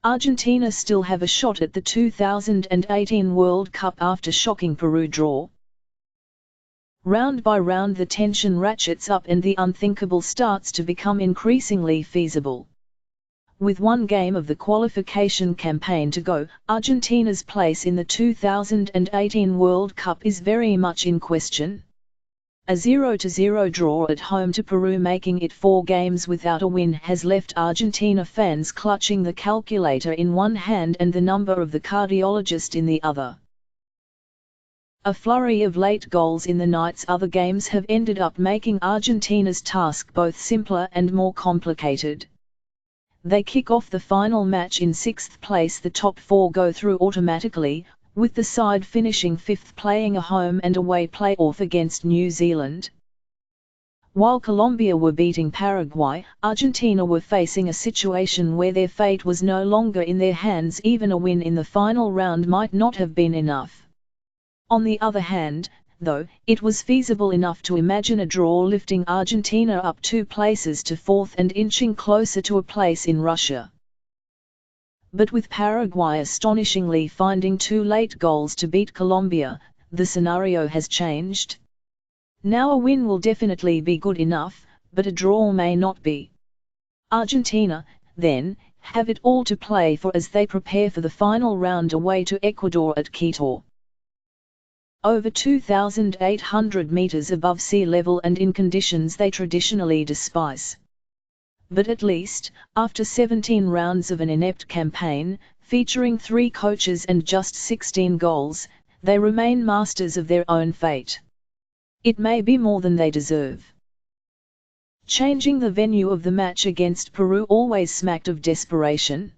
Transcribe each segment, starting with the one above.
Argentina still have a shot at the 2018 World Cup after shocking Peru draw. Round by round the tension ratchets up and the unthinkable starts to become increasingly feasible. With one game of the qualification campaign to go, Argentina's place in the 2018 World Cup is very much in question. A 0-0 draw at home to Peru, making it 4 games without a win, has left Argentina fans clutching the calculator in one hand and the number of the cardiologist in the other. A flurry of late goals in the night's other games have ended up making Argentina's task both simpler and more complicated. They kick off the final match in 6th place. The top 4 go through automatically, with the side finishing 5th playing a home and away play-off against New Zealand. While Colombia were beating Paraguay, Argentina were facing a situation where their fate was no longer in their hands. Even a win in the final round might not have been enough. On the other hand, though, it was feasible enough to imagine a draw lifting Argentina up 2 places to 4th and inching closer to a place in Russia. But with Paraguay astonishingly finding 2 late goals to beat Colombia, the scenario has changed. Now a win will definitely be good enough, but a draw may not be. Argentina, then, have it all to play for as they prepare for the final round away to Ecuador at Quito. Over 2,800 meters above sea level and in conditions they traditionally despise. But at least, after 17 rounds of an inept campaign, featuring 3 coaches and just 16 goals, they remain masters of their own fate. It may be more than they deserve. Changing the venue of the match against Peru always smacked of desperation.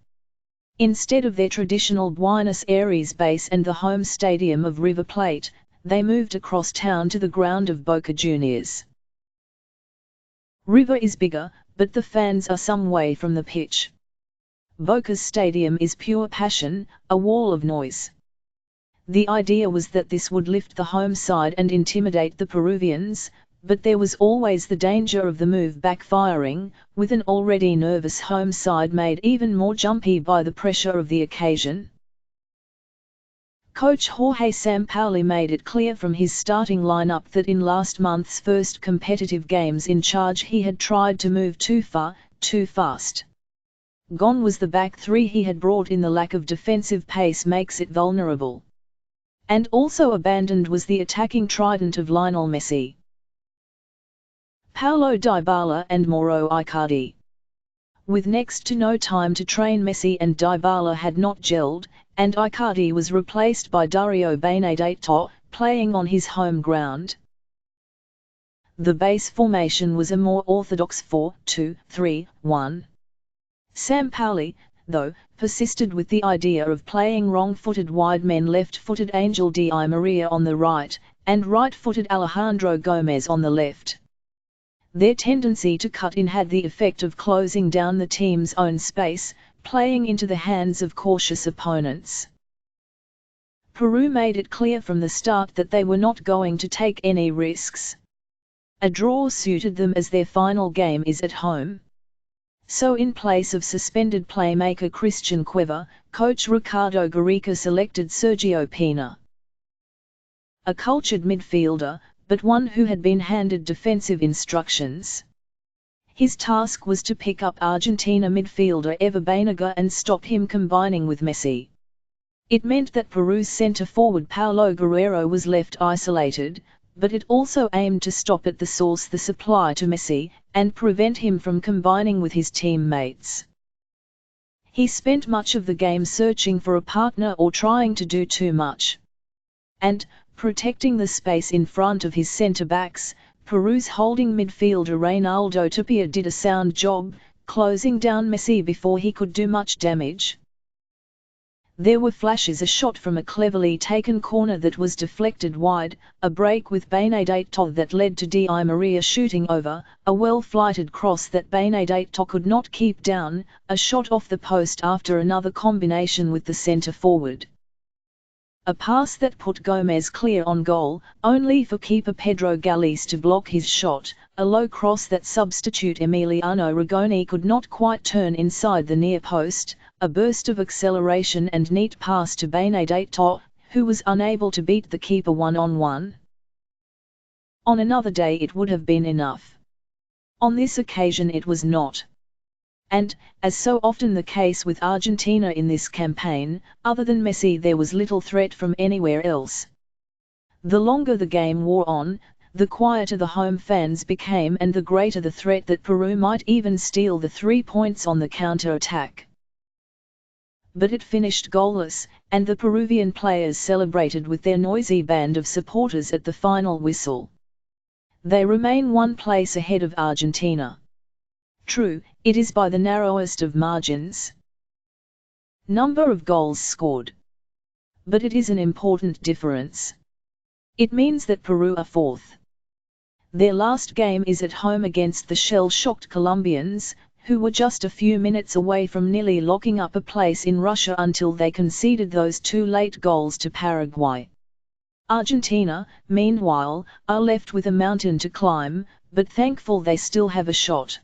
Instead of their traditional Buenos Aires base and the home stadium of River Plate, they moved across town to the ground of Boca Juniors. River is bigger, but the fans are some way from the pitch. Boca's stadium is pure passion, a wall of noise. The idea was that this would lift the home side and intimidate the Peruvians, but there was always the danger of the move backfiring, with an already nervous home side made even more jumpy by the pressure of the occasion. Coach Jorge Sampaoli made it clear from his starting lineup that in last month's first competitive games in charge he had tried to move too far, too fast. Gone was the back 3 he had brought in. The lack of defensive pace makes it vulnerable. And also abandoned was the attacking trident of Lionel Messi, Paulo Dybala and Mauro Icardi. With next to no time to train, Messi and Dybala had not gelled, and Icardi was replaced by Dario Benedetto, playing on his home ground. The base formation was a more orthodox 4-2-3-1. Sampaoli, though, persisted with the idea of playing wrong-footed wide men, left-footed Angel Di Maria on the right, and right-footed Alejandro Gomez on the left. Their tendency to cut in had the effect of closing down the team's own space, playing into the hands of cautious opponents. Peru made it clear from the start that they were not going to take any risks. A draw suited them as their final game is at home. So in place of suspended playmaker Christian Cueva, coach Ricardo Gareca selected Sergio Pena. A cultured midfielder, but one who had been handed defensive instructions. His task was to pick up Argentina midfielder Ever Banega and stop him combining with Messi. It meant that Peru's centre-forward Paulo Guerrero was left isolated, but it also aimed to stop at the source the supply to Messi, and prevent him from combining with his teammates. He spent much of the game searching for a partner or trying to do too much. And, protecting the space in front of his centre-backs, Peru's holding midfielder Reynaldo Tapia did a sound job, closing down Messi before he could do much damage. There were flashes: a shot from a cleverly taken corner that was deflected wide, a break with Benedetto that led to Di Maria shooting over, a well-flighted cross that Benedetto could not keep down, a shot off the post after another combination with the centre-forward. A pass that put Gomez clear on goal, only for keeper Pedro Gallis to block his shot, a low cross that substitute Emiliano Rigoni could not quite turn inside the near post, a burst of acceleration and neat pass to Benedetto, who was unable to beat the keeper one-on-one. On another day it would have been enough. On this occasion it was not. And, as so often the case with Argentina in this campaign, other than Messi there was little threat from anywhere else. The longer the game wore on, the quieter the home fans became and the greater the threat that Peru might even steal the 3 points on the counter-attack. But it finished goalless, and the Peruvian players celebrated with their noisy band of supporters at the final whistle. They remain one place ahead of Argentina. True, it is by the narrowest of margins. Number of goals scored. But it is an important difference. It means that Peru are fourth. Their last game is at home against the shell-shocked Colombians, who were just a few minutes away from nearly locking up a place in Russia until they conceded those 2 late goals to Paraguay. Argentina, meanwhile, are left with a mountain to climb, but thankful they still have a shot.